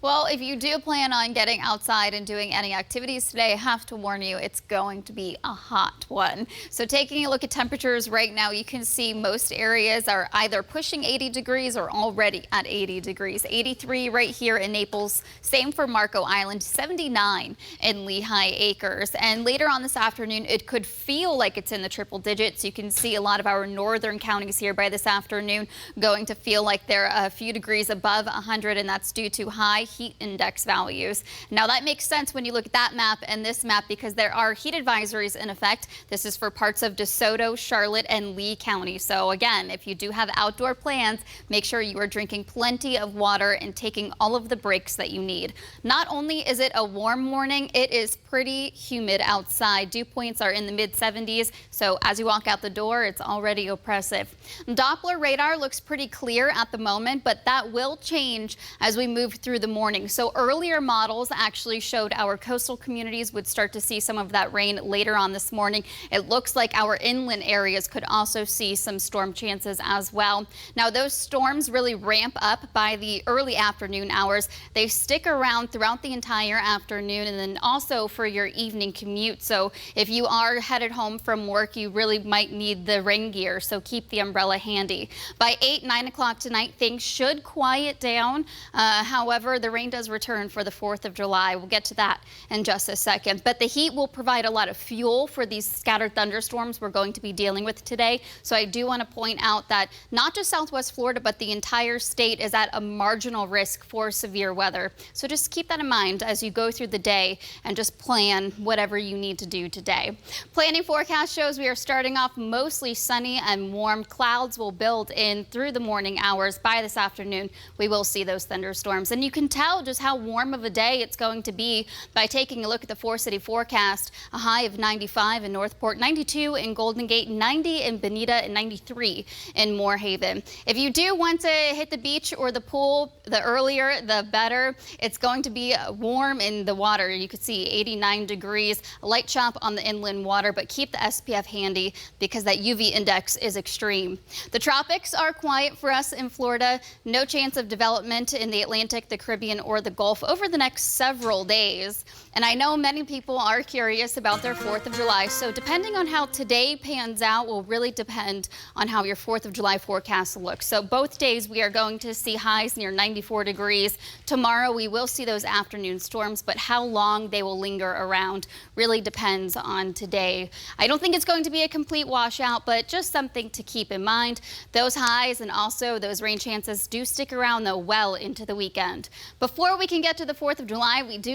Well, if you do plan on getting outside and doing any activities today, I have to warn you, it's going to be a hot one. So taking a look at temperatures right now, you can see most areas are either pushing 80 degrees or already at 80 degrees. 83 right here in Naples, same for Marco Island, 79 in Lehigh Acres. And later on this afternoon, it could feel like it's in the triple digits. You can see a lot of our northern counties here by this afternoon going to feel like they're a few degrees above 100, and that's due to high heat index values. Now that makes sense when you look at that map and this map because there are heat advisories in effect. This is for parts of DeSoto, Charlotte, and Lee County. So again, if you do have outdoor plans, make sure you are drinking plenty of water and taking all of the breaks that you need. Not only is it a warm morning, it is pretty humid outside. Dew points are in the mid 70s, so as you walk out the door, it's already oppressive. Doppler radar looks pretty clear at the moment, but that will change as we move through the morning. So earlier models actually showed our coastal communities would start to see some of that rain later on this morning. It looks like our inland areas could also see some storm chances as well. Now those storms really ramp up by the early afternoon hours. They stick around throughout the entire afternoon and then also for your evening commute. So if you are headed home from work, you really might need the rain gear, so keep the umbrella handy. By 9 o'clock tonight, things should quiet down. However, the rain does return for the 4th of July. We'll get to that in just a second. But the heat will provide a lot of fuel for these scattered thunderstorms we're going to be dealing with today. So I do want to point out that not just Southwest Florida, but the entire state is at a marginal risk for severe weather. So just keep that in mind as you go through the day and just plan whatever you need to do today. Planning forecast shows we are starting off mostly sunny and warm. Clouds will build in through the morning hours. By this afternoon, we will see those thunderstorms. And you can tell just how warm of a day it's going to be by taking a look at the 4-city forecast. A high of 95 in Northport, 92 in Golden Gate, 90 in Bonita, and 93 in Moorhaven. If you do want to hit the beach or the pool, the earlier the better. It's going to be warm in the water. You could see 89 degrees, a light chop on the inland water, but keep the SPF handy because that UV index is extreme. The tropics are quiet for us in Florida. No chance of development in the Atlantic, the Caribbean, or the Gulf over the next several days. And I know many people are curious about their 4th of July, so depending on how today pans out will really depend on how your 4th of July forecast looks. So both days we are going to see highs near 94 degrees. Tomorrow we will see those afternoon storms, but how long they will linger around really depends on today. I don't think it's going to be a complete washout, but just something to keep in mind. Those highs and also those rain chances do stick around though well into the weekend. Before we can get to the 4th of July, we do